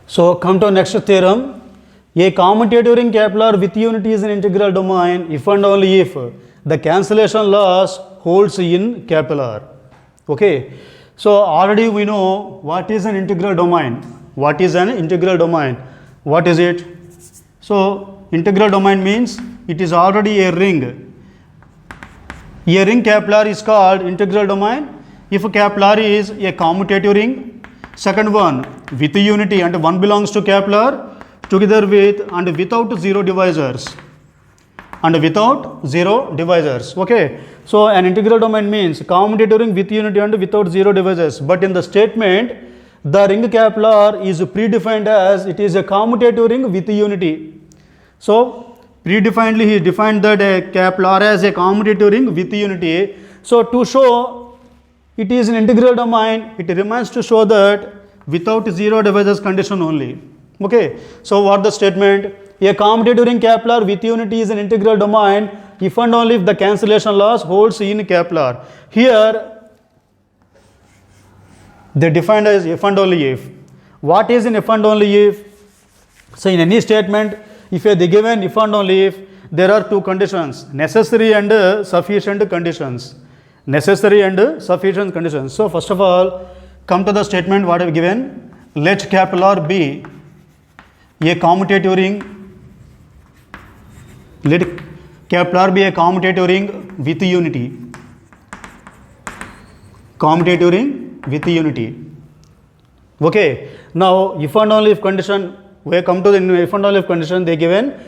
So come to next theorem. A commutator ring capital with unity is an integral domain if and only if the cancellation loss holds in capital R. Okay. So already we know what is an integral domain. What is an integral domain? What is it? So integral domain means it is already a ring. A ring capital R is called integral domain if capital R is a commutative ring. Second one with unity and one belongs to capital R together with and without zero divisors. And without zero divisors. Okay. So an integral domain means commutative ring with unity and without zero divisors. But in the statement, the ring capital R is predefined as it is a commutative ring with unity. So predefinedly he defined that a capital R as a commutative ring with unity. So to show it is an integral domain, it remains to show that without zero divisors condition only. Okay. So what the statement? A commutative ring capital R with unity is an integral domain if and only if the cancellation loss holds in capital R. Here they defined as if and only if. What is in if and only if? So in any statement, if they given if and only if, there are two conditions, necessary and sufficient conditions. Necessary and sufficient conditions. So first of all, come to the statement what I have given. Let capital R be a commutative ring. Let capital R be a commutative ring with unity. Commutative ring with unity. Okay. Now, if and only if condition, we come to the if and only if condition they given.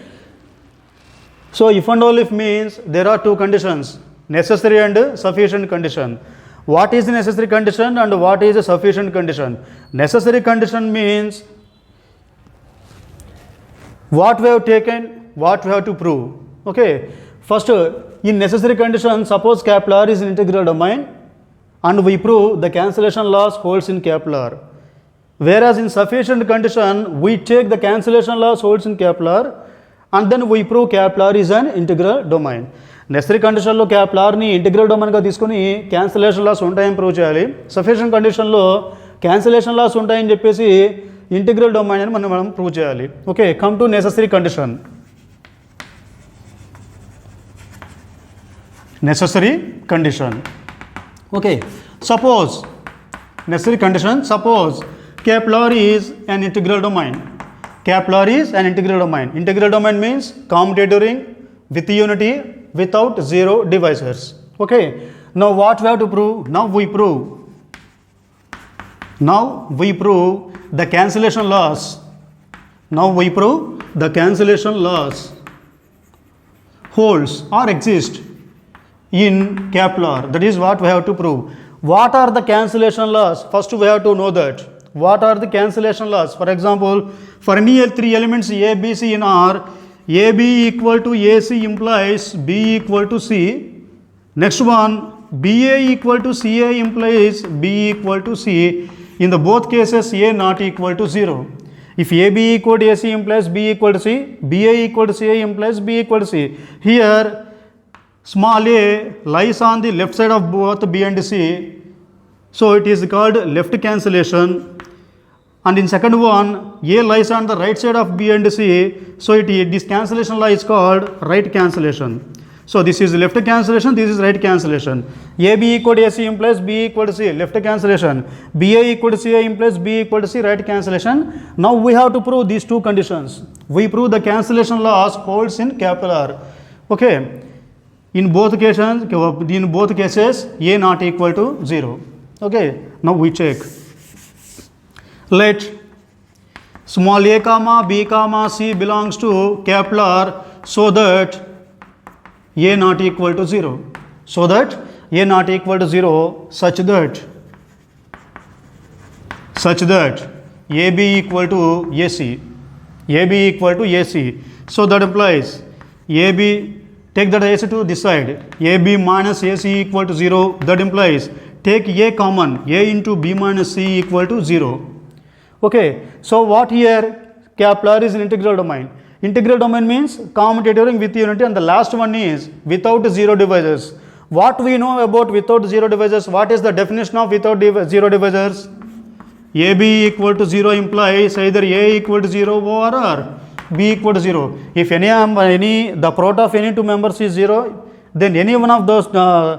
So, if and only if means there are two conditions, necessary and sufficient condition. What is the necessary condition and what is the sufficient condition? Necessary condition means what we have taken, what we have to prove. Okay. First, in necessary condition, suppose capital R is an integral domain and we prove the cancellation loss holds in capital R. Whereas in sufficient condition, we take the cancellation loss holds in capital R and then we prove capital R is an integral domain. Necessary condition lo capital R ni integral domain ga తీసుకొని cancellation loss ఉంటాయని prove చేయాలి. Sufficient condition లో cancellation loss ఉంటాయని చెప్పేసి integral domain అని మనం prove చేయాలి. Okay. Come to necessary condition. Necessary condition. Okay. Suppose necessary condition, suppose capital R is an integral domain. Capital R is an integral domain. Integral domain means commutative ring with unity without zero divisors. Okay. Now what we have to prove? Now we prove the cancellation loss. Now we prove the cancellation loss holds or exists in capital R. That is what we have to prove. What are the cancellation loss? First we have to know that. What are the cancellation loss? For example, for any three elements A, B, C in R, AB equal to AC implies B equal to C. Next one, BA equal to CA implies B equal to C. In the both cases, A not equal to 0. If AB equal to AC implies B equal to C, BA equal to CA implies B equal to C. Here, small a lies on the left side of both B and C. So it is called left cancellation. And in second one, A lies on the right side of B and C. So this cancellation law is called right cancellation. So this is left cancellation, this is right cancellation. AB equal to AC implies B equal to C, left cancellation. BA equal to CA implies B equal to C, right cancellation. Now we have to prove these two conditions. We prove the cancellation loss holds in capital R. Okay. In both cases, A not equal to 0. Okay. Now we check. Let small a comma B comma C belongs to capital R so that A not equal to 0. So that A not equal to 0 such that AB equal to AC. AB equal to AC. So that implies AB, take that AC to this side. AB minus AC equal to 0. That implies take A common. A into B minus C equal to 0. Okay. So what here? Capital R is an integral domain. Integral domain means commutative ring with unity, and the last one is without zero divisors. What we know about without zero divisors? What is the definition of without zero divisors? AB equal to 0 implies either A equal to 0 or B equal to 0. If the product of any two members is 0, then any one of those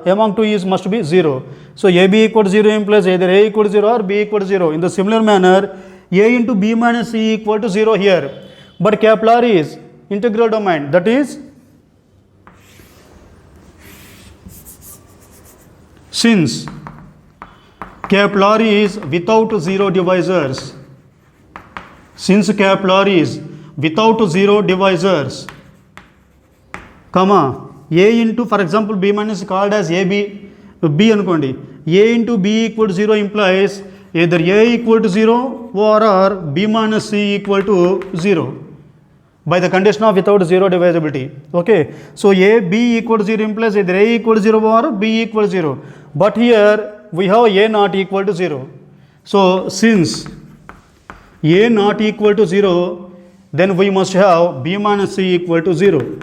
among two is must be 0. So AB equal to 0 implies either A equal to 0 or B equal to 0. In the similar manner, A into B minus C equal to 0 here. But R is integral domain, that is, since R is without 0 divisors, since R is without 0 divisors, comma, A into, for example, B minus called as AB, B anukondi, A into B equal to 0 implies either A equal to 0 or B minus C equal to 0 by the condition of without 0 divisibility. Okay, so A, B equal to 0 implies either A equal to 0 or B equal to 0. But here we have A not equal to 0. So since A not equal to 0, then we must have B minus C equal to 0.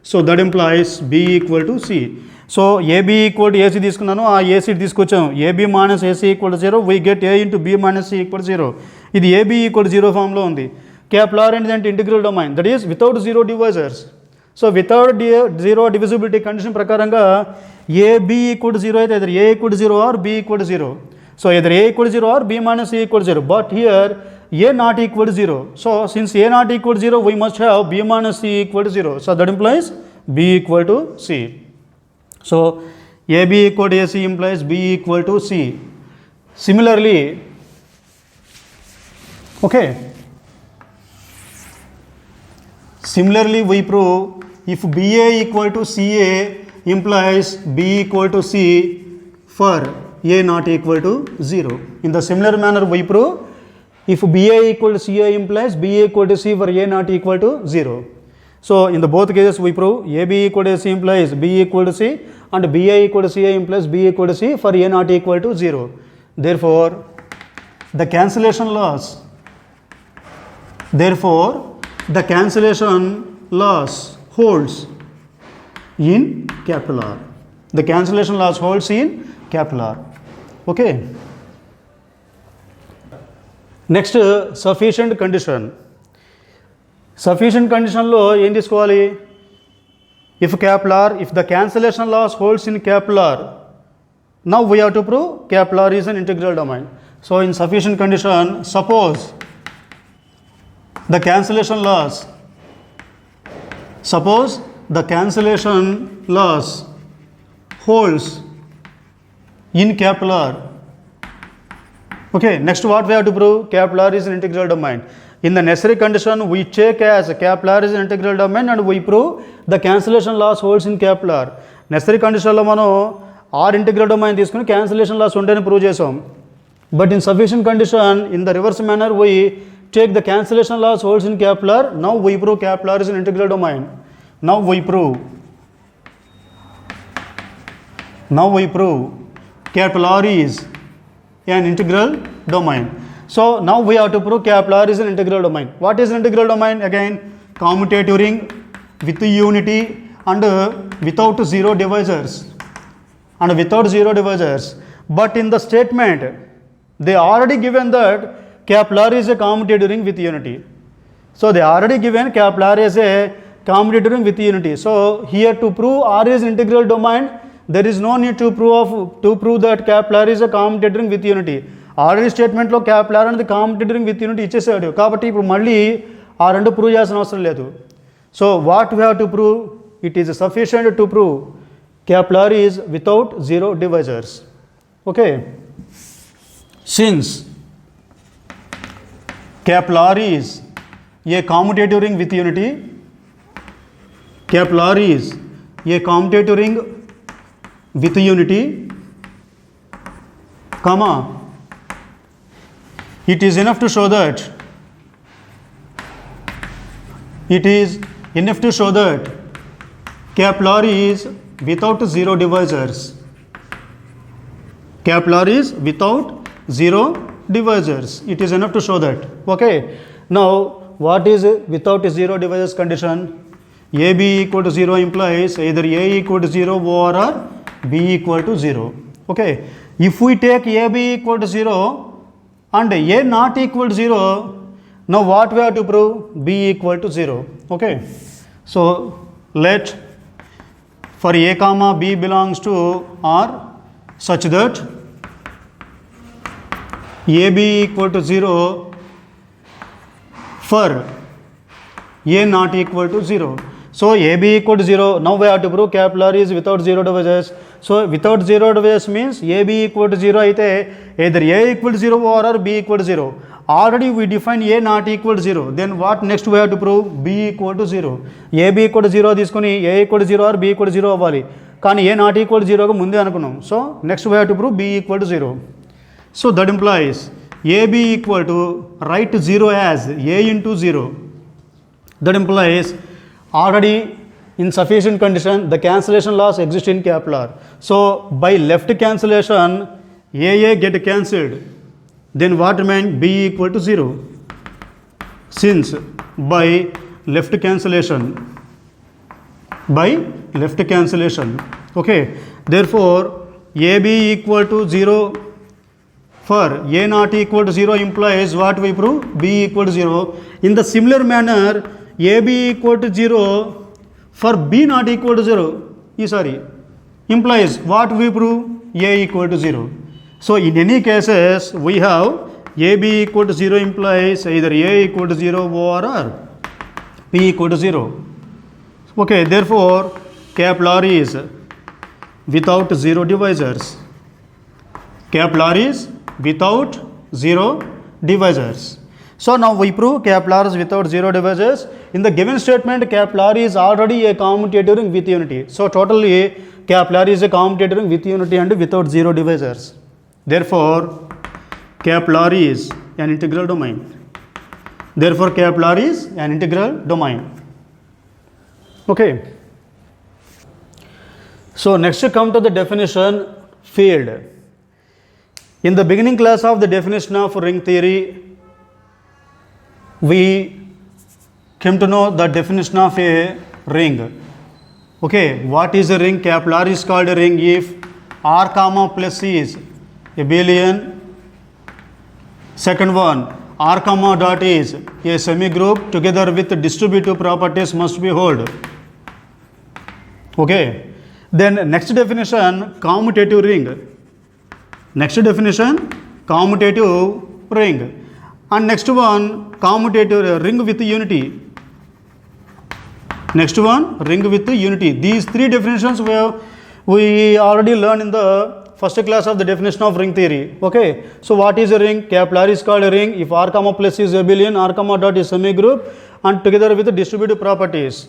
So that implies B equal to C. So AB equal to AC తీసుకున్నాను, ఆ AC తీసుకొచ్చాం, AB minus AC equal to 0, we get A into B minus C equal to 0. ఇది AB equal to 0 ఫామ్లో ఉంది. R అంటే integral domain, that is without 0 divisors. So without 0 divisibility condition ప్రకారంగా AB equal to 0 అయితే either A equal to 0 or B equal to 0. So either A equal to 0 or B minus C equal to 0. But here A not equal to 0. So since A not equal to 0, we must have B minus C equal to 0. So that implies B equal to C. So AB equal to AC implies B equal to C. Similarly, okay, similarly we prove if BA equal to CA implies B equal to C for A not equal to 0. In the similar manner we prove if BA equal to CA implies B equal to C for A not equal to 0. So in the both cases we prove AB equal to C implies B equal to C and BA equal to CA implies B equal to C for A not equal to 0. Therefore the cancellation loss holds in capital R. The cancellation loss holds in capital R. Okay. Next, sufficient condition. Sufficient condition లో ఏం తీసుకోవాలి? If capital R, if the cancellation loss holds in capital R, now we have to prove capital R is an integral domain. So in sufficient condition, suppose the cancellation loss holds in capital R. Okay, next what we have to prove? Capital R is an integral domain. In the necessary condition, we check as capital R is an integral domain and we prove the cancellation loss holds in capital R. Necessary condition లో మనం R integral domain తీసుకుని cancellation loss ఉంటేనే prove చేసాం. But in sufficient condition, in the reverse manner, we take the cancellation loss holds in capital R. Now we prove capital R is an integral domain. Now we prove capital R is an integral domain. So now we have to prove capital R is an integral domain. What is an integral domain? Again, commutative ring with unity and without 0 divisors. But in the statement, they already given that capital R is a commutative ring with unity. So they already given capital R as a commutative ring with unity. So here to prove R is integral domain, there is no need to prove that capital R is a commutative ring with unity. Already statement లో capital R అనేది commutative ring with unity ఇచ్చేసాడు, కాబట్టి ఇప్పుడు మళ్ళీ ఆ రెండు prove చేయాల్సిన అవసరం లేదు. So what we have to prove? It is sufficient to prove capital R is without 0 divisors. Okay, since capital R is a commutative ring with unity, capital R is a commutative ring with unity, comma, it is enough to show that capital R is without 0 divisors. Capital R is without 0 divisors. It is enough to show that. Okay. Now, what is without 0 divisors condition? AB equal to 0 implies either A equal to 0 or B equal to 0. Okay. If we take AB equal to 0 and A not equal to 0, now what we have to prove? B equal to 0. Okay, so let for A comma B belongs to R such that AB equal to 0 for A not equal to 0. So AB equal to 0, now we have to prove capital R is without 0 divisors. So without 0 divisors means AB equal to 0 అయితే either A equal to 0 or B equal to 0. Already we define A not equal to 0. Then what next we have to prove? B equal to 0. AB equal to 0 తీసుకొని A equal to 0 or B equal to 0 అవ్వాలి. కానీ A not equal to 0గా ముందే అనుకున్నాం. So next we have to prove B equal to 0. So that implies AB equal to write 0 as A into 0. That implies already in sufficient condition the cancellation laws exist in capital R. So by left cancellation AA get cancelled, then what remain? B equal to 0. Since by left cancellation, okay, therefore AB equal to 0 for A not equal to 0 implies what we prove? B equal to 0. In the similar manner, AB equal to 0 for B not equal to 0 implies what we prove? A equal to 0. So in any cases we have AB equal to 0 implies either A equal to 0 or B equal to 0. Okay, therefore capital R is without 0 divisors. Capital R is without 0 divisors. So now we prove capital R is without 0 divisors. In the given statement, capital R is already a commutator ring with unity. So totally capital R is a commutator ring with unity and without 0 divisors. Therefore capital R is an integral domain. Okay. So next come to the definition field. In the beginning class of the definition of ring theory, we came to know the definition of a ring. Okay, what is a ring? Capital R is called a ring if R comma plus C is abelian. Second one, R comma dot is a semi-group together with distributive properties must be hold. Okay, then next definition, commutative ring. And next one, commutative ring with unity. These three definitions we already learned in the first class of the definition of ring theory. Okay, so what is a ring? Capital R is called a ring if R comma plus is abelian, R comma dot is semi-group and together with the distributive properties.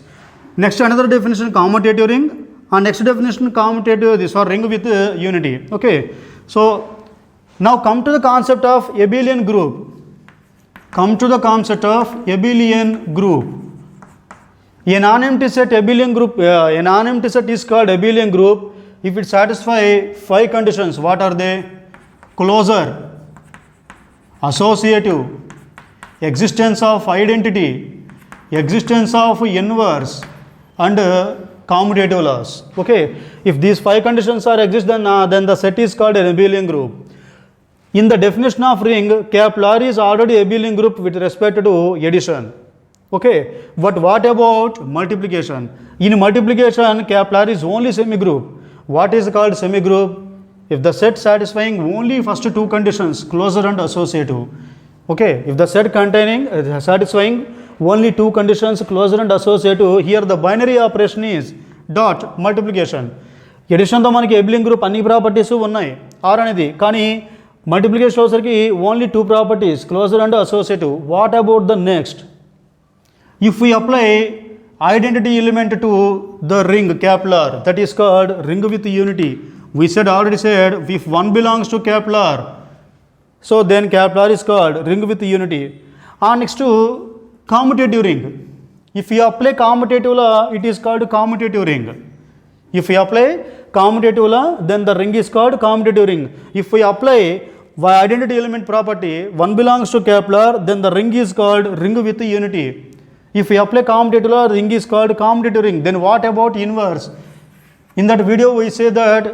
Next another definition, commutative ring, and next definition commutative this or ring with unity. Okay, so now come to the concept of abelian group. A non-empty set abelian group, a non-empty set is called abelian group if it satisfies 5 conditions. What are they? Closure, associative, existence of identity, existence of inverse and commutative laws. Okay, if these 5 conditions are exist, then the set is called an abelian group. In the definition of ring, capital R is already abelian group with respect to addition. Okay, but what about multiplication? In multiplication, capital R is only semi-group. What is called semi-group? If the set satisfying only first 2 conditions, closure and associative. Okay, if the set containing satisfying only 2 conditions, closure and associative, here the binary operation is dot multiplication. Addition తో మనకి abelian group అన్ని properties ఉన్నాయి R అనేది, కానీ multiplication వచ్చేసరికి only 2 properties, closure and associative. What about the next? If we apply identity element to the ring capital R, that is called ring with unity. We already said if 1 belongs to capital R, so then capital R is called ring with unity. And next to commutative ring. If we apply commutative law, it is called commutative ring. If we apply commutative law, then the ring is called commutative ring. If we apply identity element property, 1 belongs to capital R, then the ring is called ring with unity. If we apply commutative law, ring is called commutative ring. Then what about inverse? In that video we say that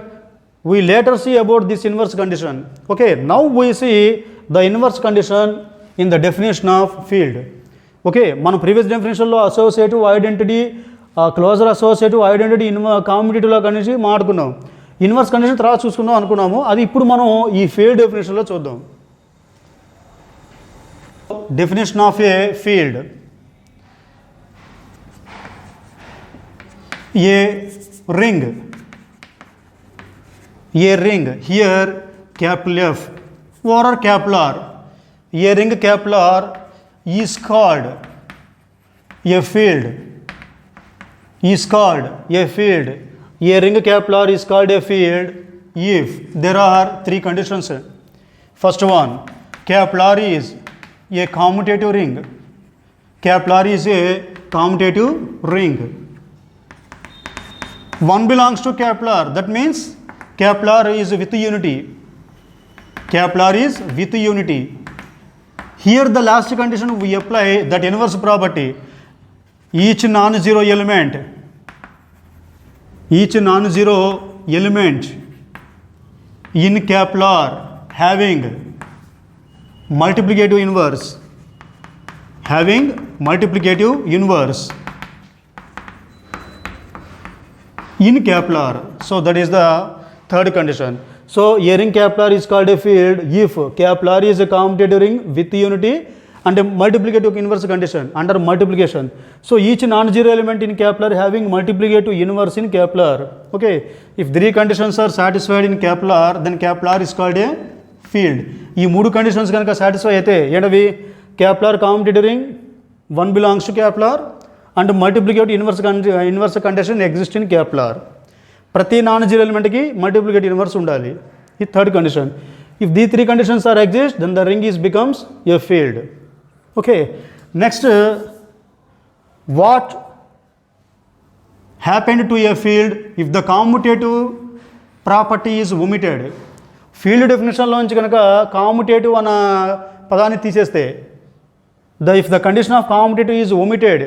we later see about this inverse condition. Okay, now we see the inverse condition in the definition of field. Okay, మన previous definition లో associative identity, closer associative identity, commutative లా కనేసి మాట్లాడుకున్నాం. Inverse condition తర్వాత చూసుకుందాం అనుకున్నాము, అది ఇప్పుడు మనం ఈ ఫీల్డ్ డెఫినేషన్లో చూద్దాం. Definition of a field. A ring, here capital F or capital R, a ring capital R is called a field, a ring capital R is called a field if there are three conditions. First one, capital R is a commutative ring. Capital R is a commutative ring. One belongs to capital R, that means capital R is with unity. Capital R is with unity. Here the last condition we apply that inverse property. Each non-zero element in capital R having multiplicative inverse in capital R. So that is the third condition. So a ring capital R is called a field if capital R is a commutative ring with unity and a multiplicative inverse condition under multiplication. So each non-zero element in capital R having multiplicative inverse in capital R. Okay, if three conditions are satisfied in capital R, then capital R is called a field. ఈ మూడు conditions కనుక satisfy అయితే ఏంటవి? capital R commutative ring, one belongs to capital R and multiplicative inverse condition exists in capital R. ప్రతి non zero ఎలిమెంట్కి multiplicative inverse ఉండాలి. ఈ third condition. If the three conditions are exist then the ring is becomes a field. Okay, next what happened to a field if the commutative property is omitted. Field డెఫినేషన్లోంచి కనుక commutative అన్న పదాన్ని తీసేస్తే, if the condition of commutative is omitted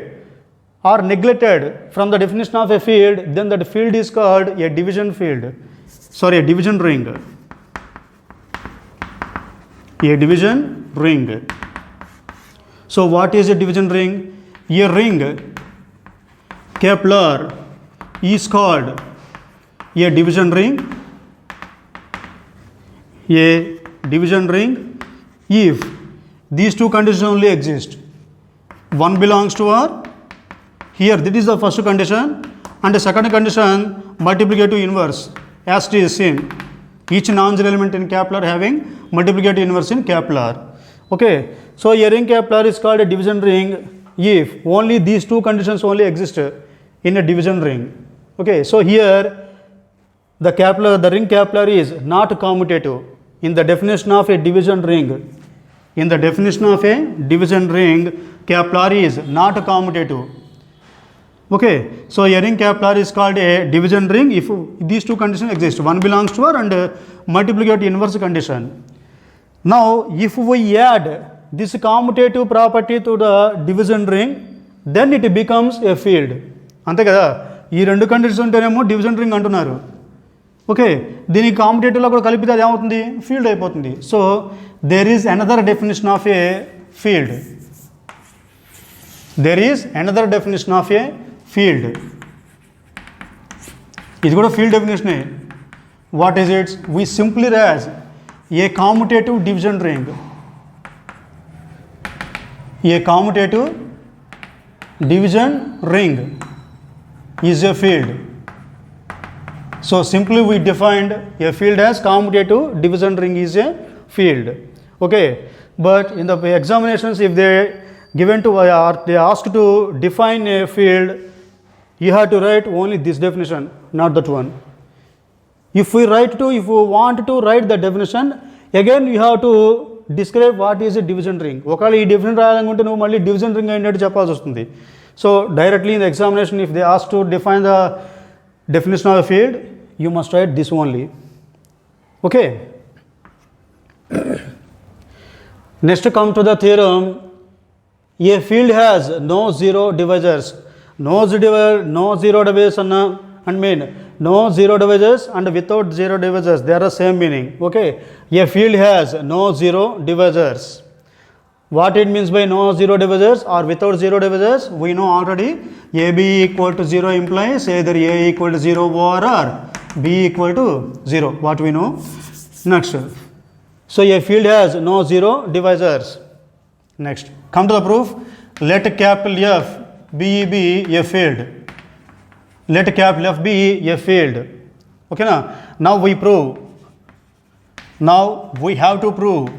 or neglected from the definition of a field, then that field is called a division field. Sorry, a division ring. A division ring. So what is a division ring? A ring capital R is called a division ring. A division ring if these two conditions only exist. One belongs to R. Here this is the first condition, and the second condition multiplicative inverse as it is seen. Each non-zero element in capital R having multiplicative inverse in capital R. Okay, so a ring capital R is called a division ring if only these two conditions only exist in a division ring. Okay, so here the ring capital R is not commutative. In the definition of a division ring, capital R is not commutative. Okay, so a ring capital R is called a division ring if these two conditions exist. One belongs to R and multiplicative inverse condition. Now if we add this commutative property to the division ring, then it becomes a field. అంతే కదా, ఈ రెండు conditions ఉంటేనేమో division ring అంటున్నారు. Okay, దీనికి కాంపిటేటివ్లో కూడా కలిపితే అది ఏమవుతుంది? ఫీల్డ్ అయిపోతుంది. So there is another definition of a field. ఇది కూడా ఫీల్డ్ డెఫినేషనే. What is its? We simply raise a commutative division ring. A commutative division ring is a field. So simply we defined a field as commutative division ring is a field. Okay, but in the examinations if they given to or they asked to define a field, you have to write only this definition, not that one. If we want to write the definition, again you have to describe what is a division ring. ఒకవేళ ఈ division రాయాలనుకుంటే నువ్వు మళ్ళీ division ring ఏంటంటే చెప్పాల్సి వస్తుంది. So directly in the examination if they ask to define the definition of the field, you must write this only. Okay, next come to the theorem. A field has no zero divisors. No zero divisors అన్న and mean no zero divisors and without zero divisors, they are the same meaning. Okay, a field has no zero divisors. What it means by no zero divisors or without zero divisors, we know already. AB equal to 0 implies either A equal to 0 or B equal to 0. What we know? Next. So a field has no zero divisors. Next. Come to the proof. Let capital F be a field. Let capital F be a field. Okay, now we prove. Now we have to prove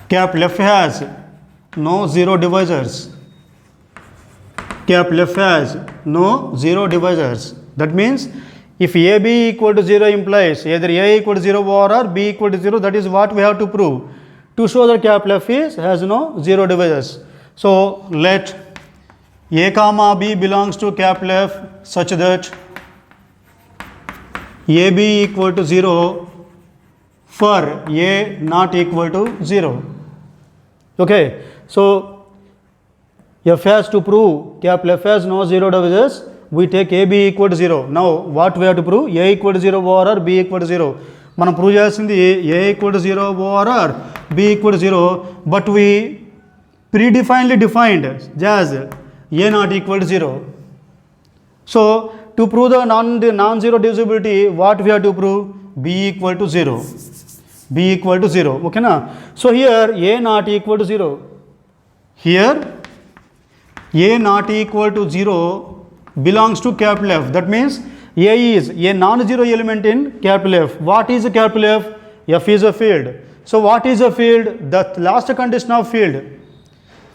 capital F has no zero divisors. Capital F has no zero divisors. That means if AB equal to 0 implies either A equal to 0 or B equal to 0, that is what we have to prove to show that capital F has no zero divisors. So let A comma B belongs to capital F such that AB equal to 0 for A not equal to 0. Okay, so F has to prove capital F has no zero divisors, we take AB equal to 0. Now what we have to prove? A equal to 0 or B equal to 0. మనం prove చేసింది A equal to 0 or B equal to 0, but we predefinedly defined as A not equal to 0. So to prove the non-zero divisibility, what we have to prove? B equal to 0. B equal to 0. Okay, na? So here A not equal to 0. Here A not equal to 0 belongs to capital F. That means A is a non-zero element in capital F. What is a capital F? F is a field. So what is a field? The last condition of field.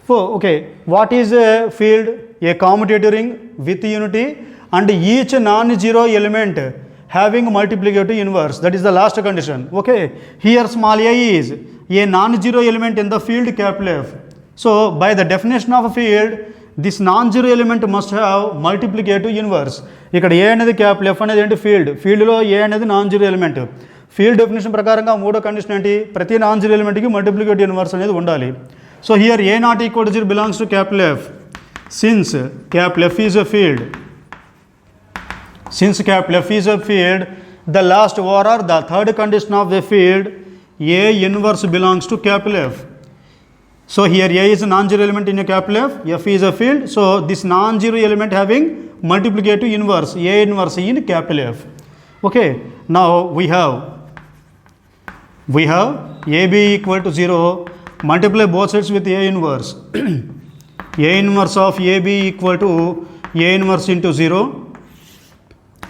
So, okay, what is a field? A commutative ring with unity and each non-zero element having multiplicative inverse. That is the last condition. Okay, here small a is a non-zero element in the field capital F. So by the definition of a field, this non-zero element must have multiplicative inverse. ఇక్కడ ఏ అనేది capital F అనేది ఏంటి field, ఫీల్డ్లో ఏ అనేది non zero element. Field definition ప్రకారంగా మూడో condition ఏంటి? ప్రతి నాన్ జీరో ఎలిమెంట్కి మల్టిప్లికేటివ్ ఇన్వర్స్ అనేది ఉండాలి. So here A not equal to 0 belongs to capital F. Since capital F is a field, since capital F is a field, the last or the third condition of the field, A inverse belongs to capital F. So here A is a non-zero element in a capital F, F is a field, so this non-zero element having multiplicative inverse, A inverse in capital F. Okay, now we have AB equal to 0, multiply both sides with A inverse. A inverse of AB equal to A inverse into 0.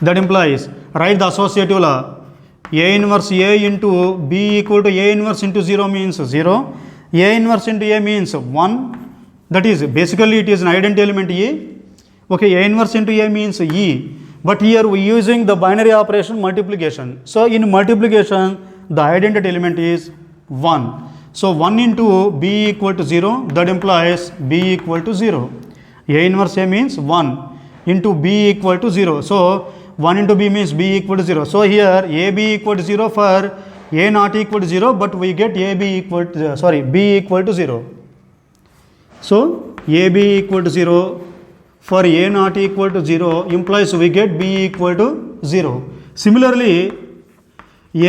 That implies, write the associative law. A inverse A into B equal to A inverse into 0 means 0. A inverse into A means 1. That is, basically it is an identity element E. Okay, A inverse into A means E. But here we are using the binary operation multiplication. So in multiplication, the identity element is 1. So 1 into B equal to 0, that implies B equal to 0. A inverse A means 1 into B equal to 0. So 1 into B means B equal to 0. So here AB equal to 0 for A not equal to 0, but we get AB equal to, B equal to 0. So AB equal to 0 for A not equal to 0 implies we get B equal to 0. Similarly,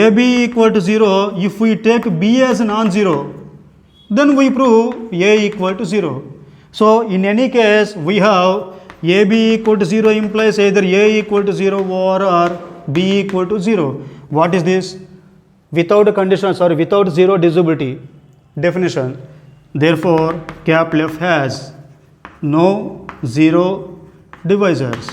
AB equal to 0, if we take B as non-zero, then we prove A equal to 0. So in any case, we have AB equal to 0 implies either A equal to 0 or B equal to 0. What is this? Without a condition, without zero divisibility definition. Therefore, capital F has no zero divisors.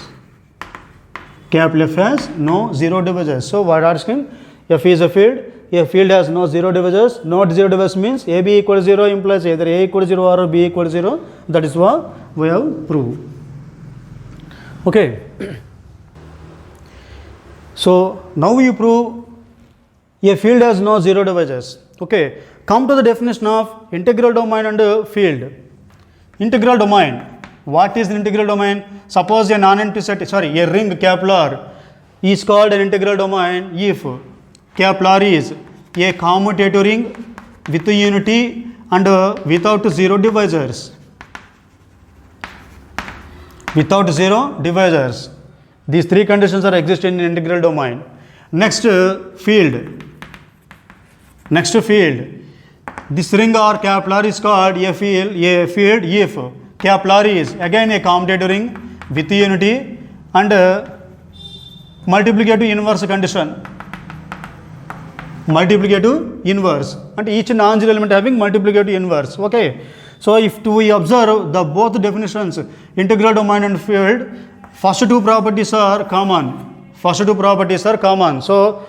Capital F has no zero divisors. So what are asking? F is a field. A field has no zero divisors. Not zero divisors means AB equal to 0 implies either A equal to 0 or B equal to 0. That is what we have proved. Okay. So now we prove a field has no zero divisors. Okay. Come to the definition of integral domain and field. Integral domain. What is the integral domain? Suppose a non-empty set, a ring capital R is called an integral domain if capital R is a commutative ring with unity and without zero divisors. without zero divisors. These three conditions are existing in integral domain. Next field. Next field. This ring or capital R is called a field if capital R is again a commutative ring with unity and multiplicative inverse condition. Multiplicative inverse, and each non-zero element having multiplicative inverse. Okay, so if we observe the both definitions, integral domain and field, first two properties are common. So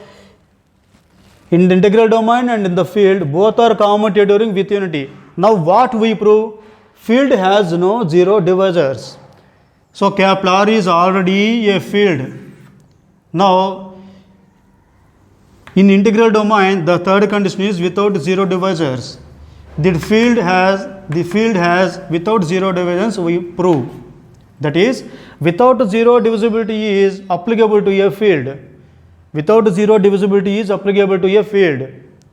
in the integral domain and in the field, both are commutative ring with unity. Now what we prove? Field has no zero divisors. So capital R is already a field. Now in integral domain, the third condition is without zero divisors. The field has without zero divisors, we prove. That is, without zero divisibility is applicable to a field. Without zero divisibility is applicable to a field.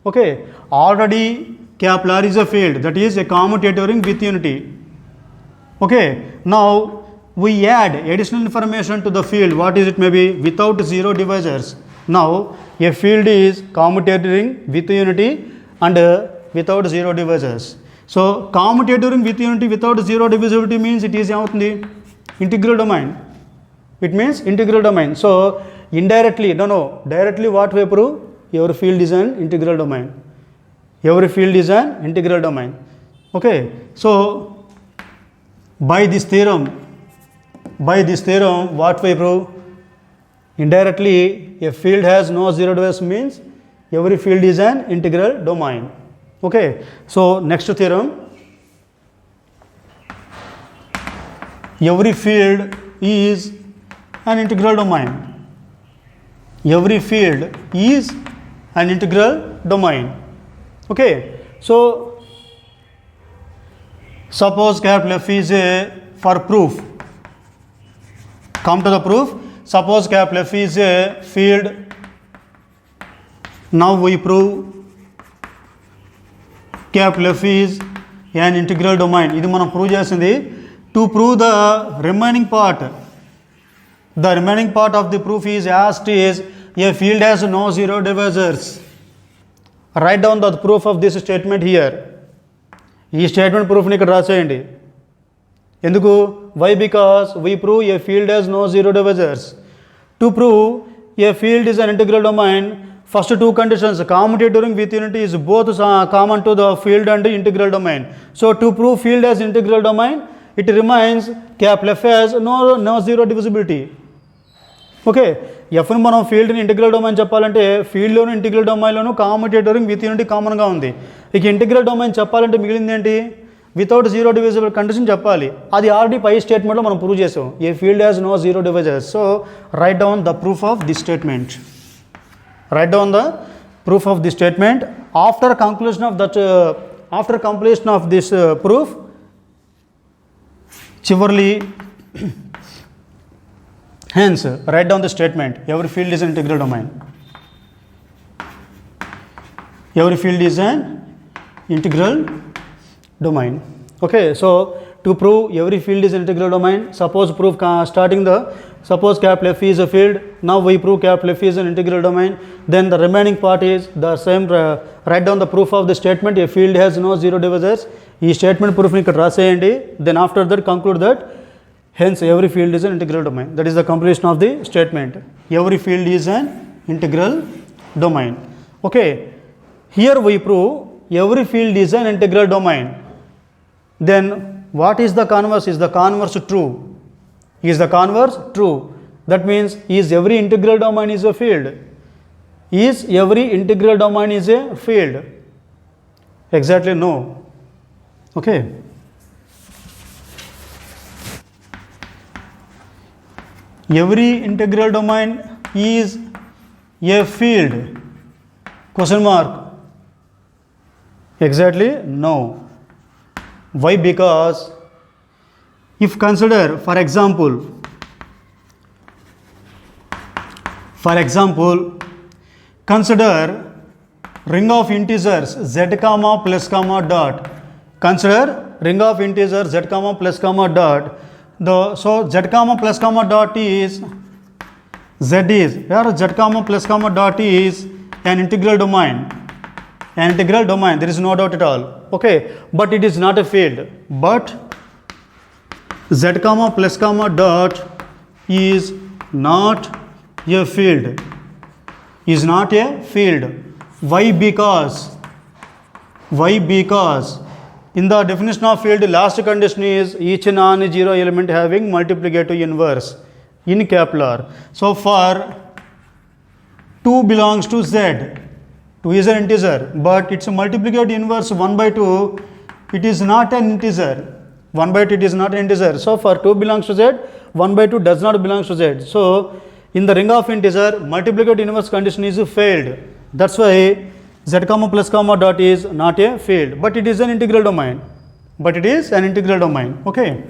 Okay, already capital R is a field, that is a commutative ring with unity. Okay, now we add additional information to the field. What is it? Maybe without zero divisors. Now a field is commutative ring with unity and without zero divisors. So commutative ring with unity without zero divisibility means it is integral domain. It means integral domain. So indirectly, directly what we prove? Your field is an integral domain. Every field is an integral domain. Okay, so by this theorem, what we prove? Indirectly, a field has no zero divisors means every field is an integral domain. Okay, so next theorem, every field is an integral domain. Every field is an integral domain. Okay, so suppose capital F is for proof. Come to the proof. Suppose capital F is a field. Now we prove capital F is an integral domain. This మనం prove చేసింది. To prove the remaining part of the proof is asked is a field has no zero divisors. Write down the proof of this statement here. ఈ statement ప్రూఫ్ని ఇక్కడ రాసేయండి. ఎందుకు? Why? Because we prove a field has no zero divisors. To prove a field is an integral domain, first two conditions, commutative ring with unity is both common to the field and the integral domain. So to prove field as integral domain, it remains capital F has no zero divisibility. Okay, ఎఫ్ని మనం ఫీల్డ్ని integral domain చెప్పాలంటే ఫీల్డ్లోను integral డొమైన్లోను commutator ring with unity కామన్గా ఉంది. ఇక integral domain చెప్పాలంటే మిగిలింది ఏంటి? వితౌట్ జీరో డివిజిబుల్ కండిషన్ చెప్పాలి. అది ఆల్రెడీ పై స్టేట్మెంట్లో మనం ప్రూవ్ చేసాం. A field has no zero divisors. So write down the proof of the statement. Write down the proof of the statement. After completion of this proof, chivarly, hence write down the statement. Every field is an integral domain. Every field is an integral domain. Okay, so to prove every field is an integral domain, suppose proof suppose capital F is a field. Now we prove capital F is an integral domain. Then the remaining part is the same. Write down the proof of the statement. A field has no zero divisors. This statement proof ni ikkada raseyandi. Then after that conclude that hence every field is an integral domain. That is the completion of the statement. Every field is an integral domain. Okay, here we prove every field is an integral domain. Then what is the converse? Is the converse true? Is the converse true? That means is every integral domain is a field? Is every integral domain is a field? Exactly no. Okay. Every integral domain is a field? Question mark. Exactly no. Why? Because if consider, for example, consider ring of integers z comma plus comma dot. Consider ring of integers z comma plus comma dot. so z comma plus comma dot is z is here z comma plus comma dot is an integral domain. An integral domain, there is no doubt at all. Okay, but it is not a field. But z comma plus comma dot is not a field. Is not a field. Why? Because in the definition of field, last condition is each non-zero element having multiplicative inverse in capital. So for 2 belongs to z. 2 is an integer, but its multiplicative inverse 1 by 2, it is not an integer. 1 by 2 it is not an integer. So for 2 belongs to z, 1 by 2 does not belong to z. So in the ring of integer, multiplicative inverse condition is failed. That's why z comma plus comma dot is not a field, but it is an integral domain. Okay.